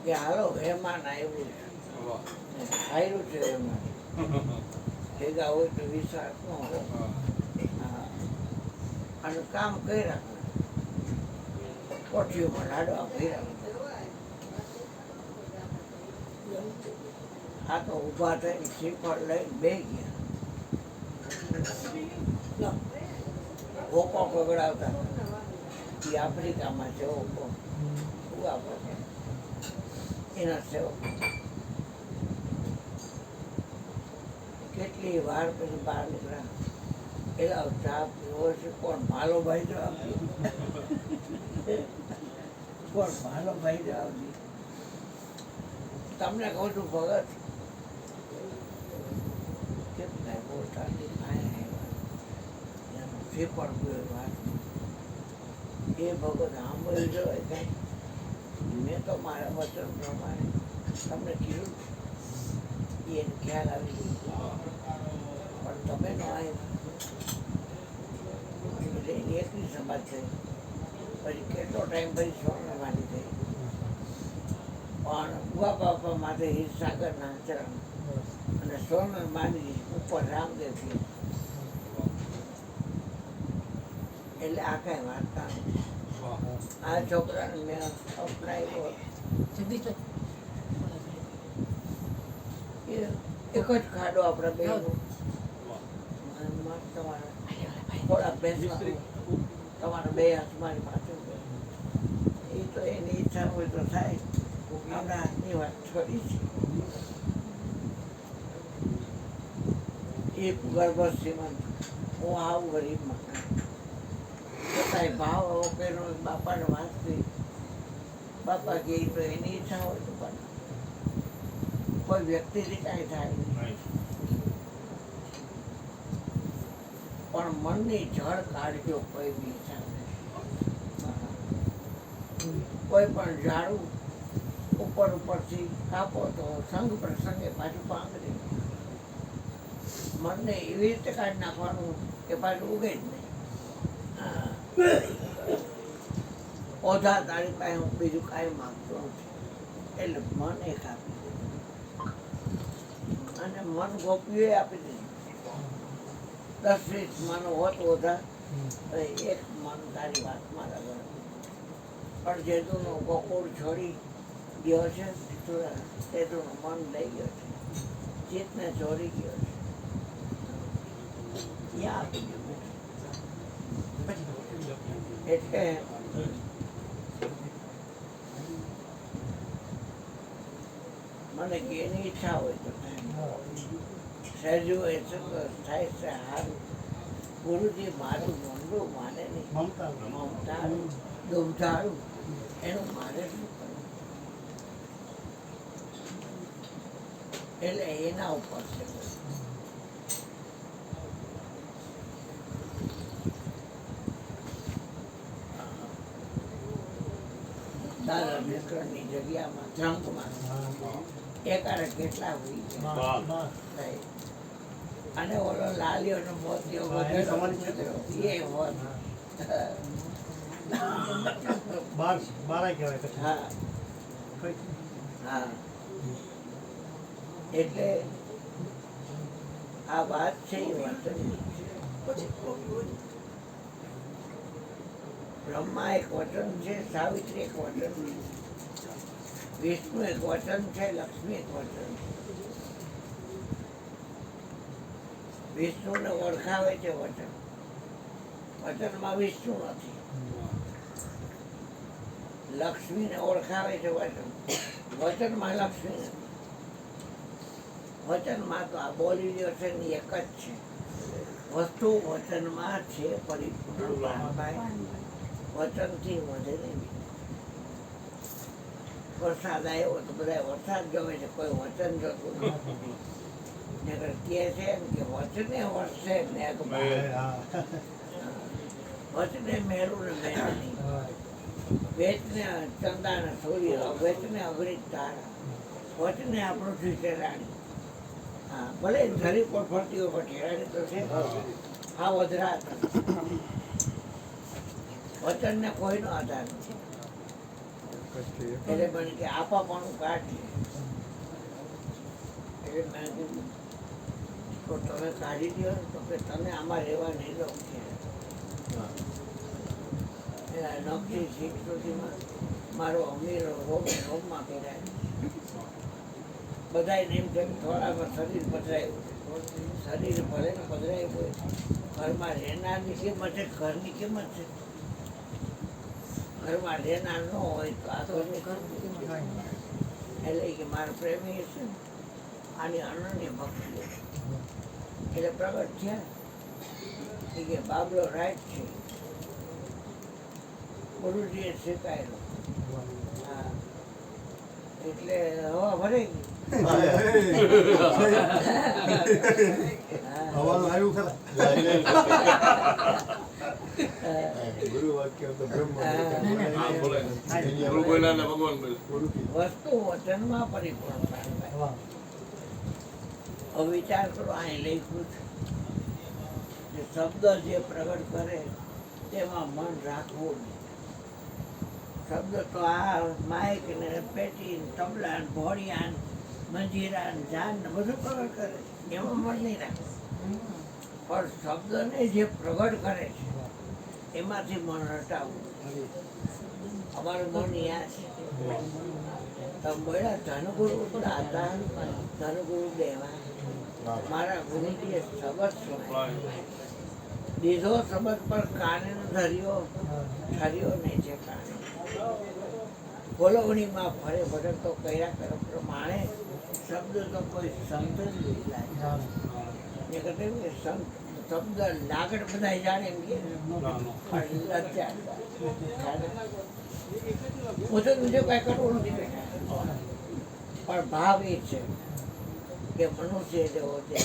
કે હાલો મહેમાન આવ્યું છે ખાયલું છે એમાં ભેગા હોય તો વિશ્વાસ ન હોય. હા. અને કામ કર્યા કોઠીઓમાં લાડવા ભર્યા. આ તો ઊભા થઈને શ્રીફળ લઈને બે ગયા. ઓકો પકડાવતા એ આફ્રિકામાં છે ઓકો એના સેવક કેટલી વાર પછી બહાર નીકળ્યા. એલા ચા પીવો છે કોણ? ભાલોભાઈ જવાબ કોણ? ભાલોભાઈ જવાબ તમને કહું છું ભગત કેટલા બોલતા શ્રીફળ વાત એ ભગત સાંભળી જવાય કઈ. મેં તો મારા વચન પ્રમાણે તમને કીધું એને ખ્યાલ આવી ગયો પણ તમે ન આવ્યા એટલે એની એકલી સમાજ થઈ. પછી કેટલો ટાઈમ પછી સ્વર્ણવાની થઈ પણ બુવા બાપા માટે હિરસાગરના ચરણ અને સ્વર્ણ માની ઉપર રામદેવ એટલે આ કઈ વાર્તા આ છોકરાને મેં અપનાવ્યો એક જ ખાડો આપણે બે થોડા બેસમાં તમારા બે હાથ મારી પાસે એ તો એની ઈચ્છા હોય તો થાય. આપણા હાથની વાત છોડી છે એક ગર્ભ શ્રીમંત હું આવું ગરીબ મકાન છતાંય ભાવ પેલો બાપાને વાંચતી બાપા કે તો એની ઈચ્છા હોય તો પણ કોઈ વ્યક્તિથી કાંઈ થાય નહીં પણ મનની જળ કાઢજો કોઈ બી હિસાબે. કોઈ પણ ઝાડું ઉપરથી કાપો તો સંગ પ્રસંગે પાછું પાંગરે. મનને એવી રીતે કાઢી નાખવાનું કે પાછું ઉગે જ નહીં. ઓધા તારી પાસે હું બીજું કાંઈ માગતો નથી એટલે મન એક આપી દીધું અને મન ગોપીએ આપી દીધું. 10-20 મન હોત ઓધા એક મન તારી વાત મારા ઘર પણ જેતુંનો ગોકુળ છોડી ગયો છે તેતુંનું મન લઈ ગયો છે ચિત્તને ચોરી ગયો છે ત્યાં આપી દીધું. એટલે મને એની ઈચ્છા હોય તો સહેજું એ થાય છે સારું. ગુરુજી મારું નોંધું માને નહીં મમતાળું દુમતાળું એનું મારે શું કરવું એટલે એના ઉપર છે. દાદા નિષ્કળની જગ્યામાં ધ્રંગમાં એકારે કેટલા હોય છે અને ઓલો લાલીઓનો મોતિયો વધેલો એ હોત. હા હા એટલે આ વાત છે એ વર્તનની. બ્રહ્મા એક વચન છે, સાવિત્રી એક વચન છે, વિષ્ણુ એક વચન છે, લક્ષ્મી એક વચન છે. વિષ્ણુને ઓળખાવે છે વચન, વચનમાં વિષ્ણુ નથી. લક્ષ્મીને ઓળખાવે છે વચન, વચનમાં લક્ષ્મી નથી. વચનમાં તો આ બોલી રહ્યો છે ને એક જ છે વસ્તુ વચનમાં છે પરિપૂર્ણ. વચનથી વધે નહીં. વરસાદ આવ્યો તો બધા વરસાદ જોવે છે, કોઈ વચન જોતું નથી. કહે છે કે વચને વરસે મેઘ, વચને મેરું ને મેર નહીં, વેચને ચંદા ને સૂર્ય, વેચને અગ્નિ તારા, વચને આ પૃથ્વી છે રાણી. હા ભલે ધરી પર ફરતી હોય પણ ઠેરાણી તો છે. હા વધરા વચનને કોઈનો આધાર નથી. એટલે મને કે આપા પણ કાઢી. એટલે મેં કીધું તો તમે કાઢી દો ને તો કે તમે આમાં રહેવા નહીં દો કે નોકરી શીખ સુધીમાં મારો અમીર રોમમાં પહેરાય. બધા એમ કે થોડામાં શરીર પધરાયું, શરીર ભલે ને પધરાયું હોય, ઘરમાં રહેનારની કિંમત છે, ઘરની કિંમત છે. ઘરમાં રહેનાર ન હોય તો આ ઘરની એટલે કે મારા પ્રેમી છે ને આની અનન્ય ભક્તિ એટલે પ્રગટ થયા કે બાબલો રાઈટ છે, ગુરુજીએ શીખાયેલો. હા એટલે હવા ભરે ગઈ. વસ્તુ વચનમાં પરિપૂર્ણ થાય. હવે વિચાર કરો, અહીં લખ્યું છે શબ્દ જે પ્રગટ કરે તેમાં મન રાખવું નહીં. શબ્દ તો આ માઇક ને પેટી ને તબલા ને ભોળિયા ને મંજીરા ને જાન ને બધું પ્રગટ કરે, એમાં મન નહીં રાખવું. પણ શબ્દને જે પ્રગટ કરે છે એમાંથી મન હટાવવું. અમારું મન યાદ છે તમે બોલ્યા ધનગુરુ દાતા ધનગુરુ દેવા. મારા ગુરુજીએ શબ્દ દીધો, શબ્દ પર કાને ધર્યો, ઠર્યો નહીં છે કાને. બોલવણીમાં ફરે ભટકતો કર્યા કરો પ્રમાણે શબ્દ તો કોઈ સંત જ નહીં લાગે. એ કહે સંત શબ્દ લાગડ બધા જાણે એમ કે હું તો બીજું કઈ કરવું નથી બેઠા. પણ ભાવ એ છે કે મનુષ્ય જેવો છે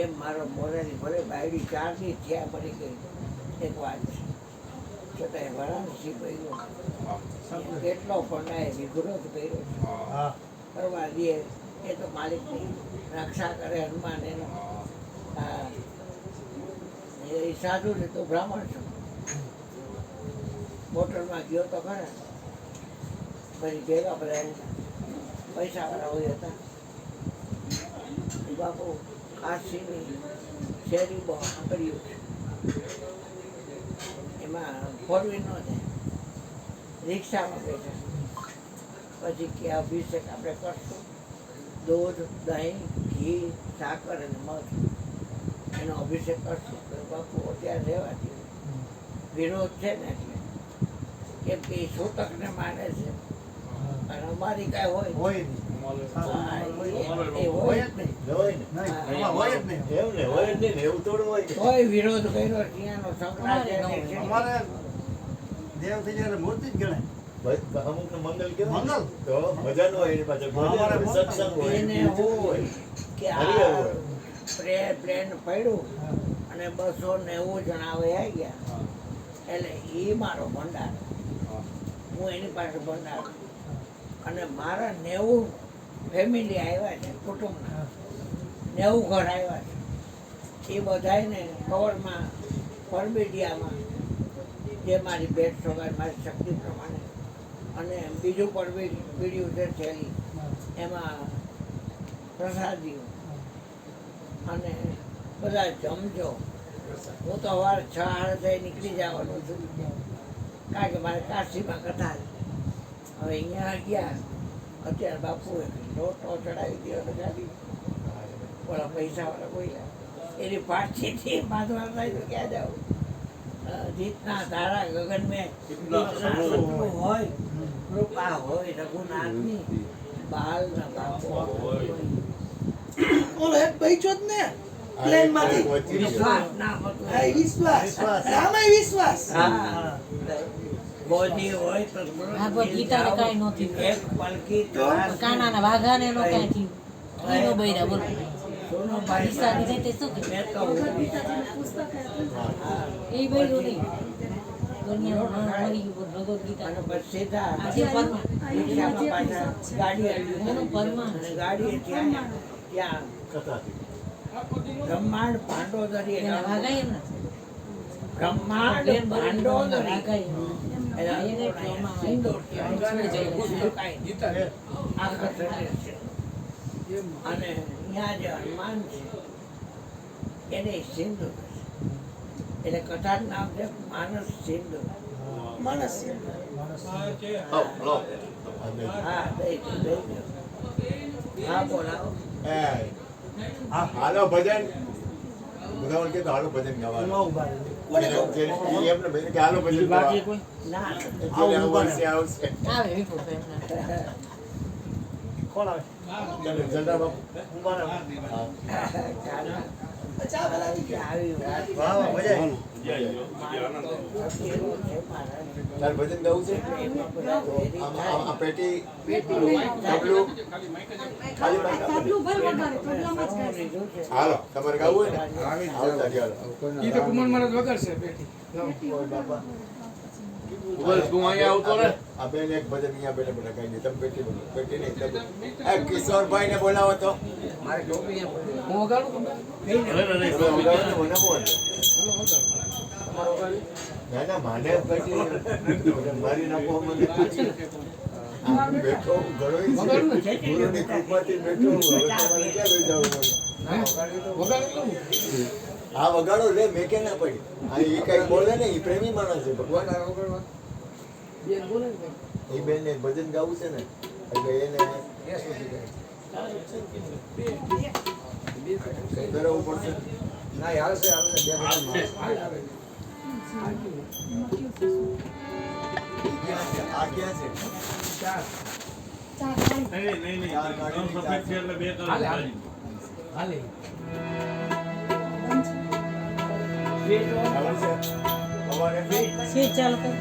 એમ મારો મોરારી ભલે બાયડી 4 દી થયા મરી ગઈ એક વાત છે છતાંય વારાણસી કર્યો કેટલો પણ વિરોધ કર્યો કરવા દે એ તો માલિકની રક્ષા કરે હનુમાન એનો. એ સાધુ ને તો બ્રાહ્મણ છું. મોટરમાં ગયો તો ખરા, પછી ભેગા બધા પૈસાવાળા હોય હતા. બાપુ કાશીની શેરી બહુ સાંકળ્યું છે, એમાં 4 વ્હીલ ન થાય, રિક્ષામાં બેઠા. પછી કે અભિષેક આપણે કરશું, દૂધ દહીં ઘી સાકર અને મધ એનો અભિષેક કરશું. તો બાપુ અત્યારે રહેવા દે, વિરોધ છે ને એટલે કેમ કે એ સૂતકને માને છે અને અમારી કાંઈ હોય કોઈ વિરોધ કર્યો ત્યાંનો શંકરાચાર્ય દેવ થઈ જાય મૂર્તિ જ ગણાય. અમુક ને મંગલ કેવાય તો મજાનું હોય એની પાછળ સત્સંગ હોય એને હોય કે આ પ્લેન પડ્યું અને 290 જણા આવે આવી ગયા એટલે એ મારો ભંડાર, હું એની પાસે ભંડાર. અને મારા 90 ફેમિલી આવ્યા છે, કુટુંબના 90 ઘર આવ્યા છે. એ બધાને કવરમાં પરબીડિયામાં જે મારી ભેટ સોગાય મારી શક્તિ પ્રમાણે અને બીજું પરબીડિયું છે થેલી એમાં પ્રસાદીઓ અને બધા જમજો. હું તો સવારે 6:30 નીકળી જવાનું છું કારણ કે મારે કાશીમાં કથા છે. હવે અહીંયા ગયા અત્યારે બાપુએ લોટો ચડાવી દીધો તો ગાડી ઓલા પૈસાવાળા બોલ્યા એની પાછીથી બાંધવા થાય તો ક્યાં જાવ. જીતના તારા ગગન મેં હોય કૃપા હોય રઘુનાથની બાલના બાપુ ઓલો એક પૈસો જ ને પ્લેન માંથી વિશ્વાસ ના હતો. વિશ્વાસ આમાં વિશ્વાસ. બોધી હોય તો ભાગવત ગીતાને કાંઈ નહોતી. એક પલકી કાનાના વાઘાને નો કાંઈ થયું. ઈનો બૈરા બોલો. સોનોભાઈ ઈસાની રીતે શું કર્યું? મેં તો એ બૈરું નહીં. દુનિયામાં મરી ગયું પણ ભગવત ગીતા. અને પછી સીધા આજે પરમા. રિક્ષામાં પાછા ગાડી એનું પરમા. અને ગાડીએ ત્યાં બ્રહ્માંડ ભાંડોદરી એના વાઘા એમ ના. બ્રહ્માંડ ભાંડોદરી વાઘા એમ. એના એને અહીંયા પ્રમાણ સિંદૂરથી આપ્યું. સુકાઈને આખા શરીર છે. અને ત્યાં જે હનુમાન છે એને સિંદૂર છે. એટલે કથાનું નામ છે માનસ સિંદૂર. હા દઈ દો. હા બોલાવો. હાલો ભજન બધા ઓળખે તો હાલો ભજન ગાવાનું એમને બેન કે હાલો ભજન બાકી ગાવા. કોઈ ના એટલે આવશે આવશે આવે વિપુલભાઈ એમને. કોણ આવે ચાલો જલ્દા બાપુ ઉભા રહો. આવી વાત વાહ વાહ મજા આવી. તાર ભજન ગાવું છે આ પેટી તબલું ખાલી માઈક આપો. હાલો તમારે ગાવું હોય ને આવતા રહ્યો ઈ તો કુમાર મહારાજ વગાડશે પેટી. ઓય બાપા બસ તું અહીંયા આવતો રહે. આ બેન એક ભજન અહીંયા બેઠા બેઠા ગાઈ દે. તમે પેટી બોલો પેટી નહીં તબલું. એ કિશોરભાઈ ને બોલાવો તો હું વગાડું તમને? મને બોલ. ના ના માને પેટી મારી નાખો મને બેઠો ઘણો ગુરુની કૃપાથી બેઠો હવે તમારે ક્યાં લઈ જવું મને? હા? વગાડી લઉં? આ વગાડો લે મેં કે ના પડી આ એ કઈ બોલે ને એ પ્રેમી માણસ છે ભગવાન બેન બોલે ને એ બેન ને ભજન ગાવું છે ને એટલે એને કઈ કરાવવું પડશે ના યાર છે હાલશે બે આ ક્યાં છે ચાર. ચાર ગાડી ચાર છે. હાલે હાલે હાલે. ચાલુ છે સવારે સ્વિચ ચાલુ કર.